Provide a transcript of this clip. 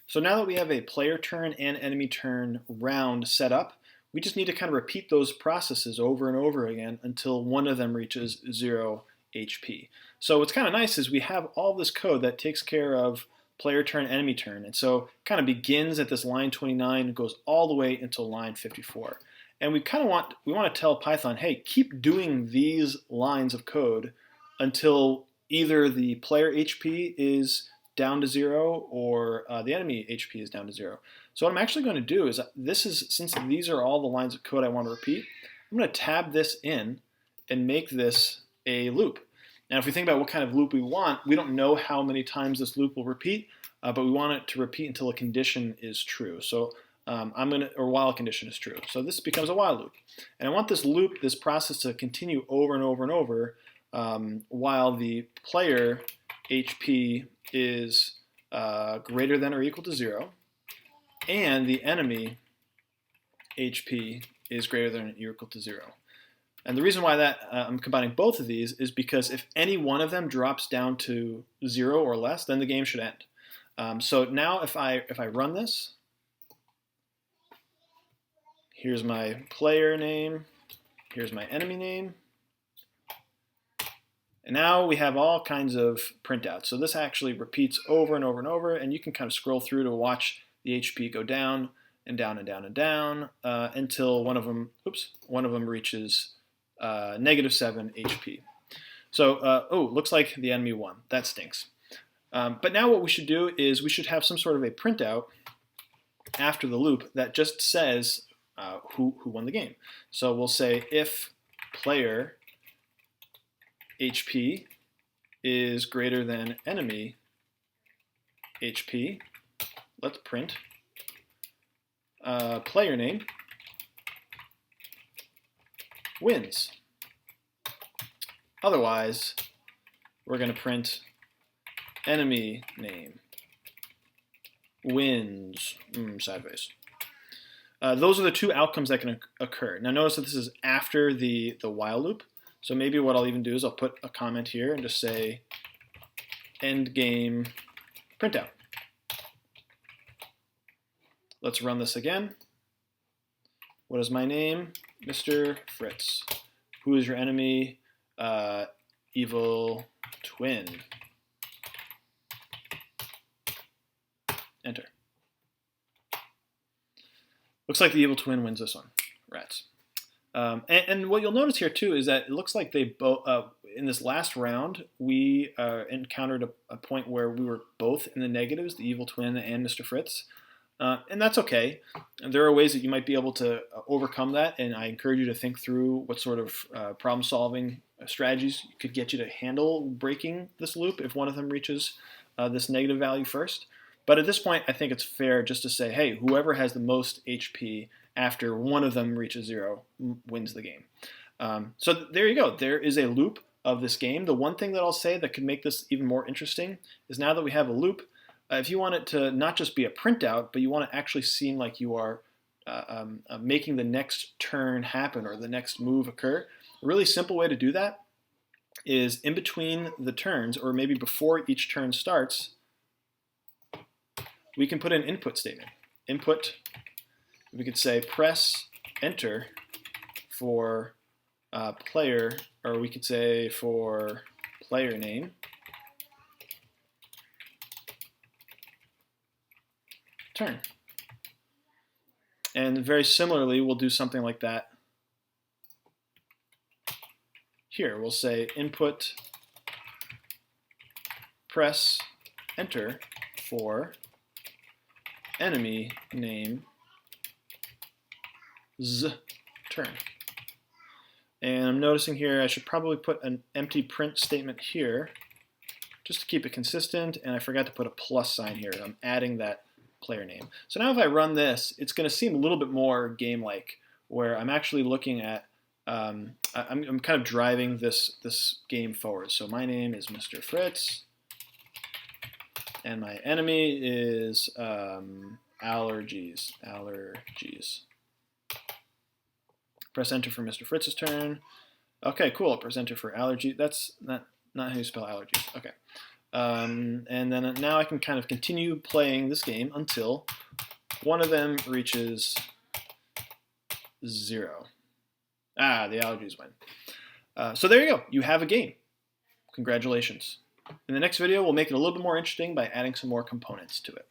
So now that we have a player turn and enemy turn round set up, we just need to kind of repeat those processes over and over again until one of them reaches 0 HP. So what's kind of nice is we have all this code that takes care of player turn, enemy turn. And so it kind of begins at this line 29 and goes all the way until line 54. And we kind of want to tell Python, hey, keep doing these lines of code until either the player HP is down to 0 or the enemy HP is down to 0. So what I'm actually going to do is since these are all the lines of code I want to repeat, I'm going to tab this in and make this a loop. Now if we think about what kind of loop we want, we don't know how many times this loop will repeat, but we want it to repeat until a condition is true. So or while a condition is true. So this becomes a while loop. And I want this loop, this process to continue over and over and over while the player HP is greater than or equal to 0, and the enemy HP is greater than or equal to 0. And the reason why that I'm combining both of these is because if any one of them drops down to 0 or less, then the game should end. So now if I run this, here's my player name, here's my enemy name, and now we have all kinds of printouts. So this actually repeats over and over and over, and you can kind of scroll through to watch the HP go down and down and down and down until one of them reaches -7 HP. So, looks like the enemy won. That stinks. But now what we should do is we should have some sort of a printout after the loop that just says who won the game. So we'll say if player HP is greater than enemy HP, let's print player name wins. Otherwise, we're going to print enemy name wins sideways. Those are the two outcomes that can occur. Now notice that this is after the while loop. So maybe what I'll even do is I'll put a comment here and just say end game printout. Let's run this again. What is my name? Mr. Fritz. Who is your enemy? Evil Twin. Enter. Looks like the Evil Twin wins this one. Rats. And what you'll notice here too is that it looks like they both in this last round we encountered a point where we were both in the negatives, the Evil Twin and Mr. Fritz, and that's okay. And there are ways that you might be able to overcome that, and I encourage you to think through what sort of problem-solving strategies could get you to handle breaking this loop if one of them reaches this negative value first. But at this point, I think it's fair just to say, hey, whoever has the most HP after one of them reaches 0 wins the game. So there you go. There is a loop of this game. The one thing that I'll say that could make this even more interesting is now that we have a loop, if you want it to not just be a printout, but you want to actually seem like you are making the next turn happen or the next move occur, a really simple way to do that is in between the turns, or maybe before each turn starts, we can put an input statement. Input, we could say press enter for player, or we could say for player name. Turn. And very similarly, we'll do something like that here. We'll say input press enter for enemy name turn. And I'm noticing here I should probably put an empty print statement here just to keep it consistent, and I forgot to put a plus sign here. I'm adding that player name. So now if I run this, it's going to seem a little bit more game-like, where I'm actually looking at, I'm kind of driving this game forward. So my name is Mr. Fritz, and my enemy is allergies. Press enter for Mr. Fritz's turn. Okay, cool. Press enter for allergy. That's not how you spell allergies. Okay. And then now I can kind of continue playing this game until one of them reaches 0. The allergies win. So there you go. You have a game. Congratulations. In the next video, we'll make it a little bit more interesting by adding some more components to it.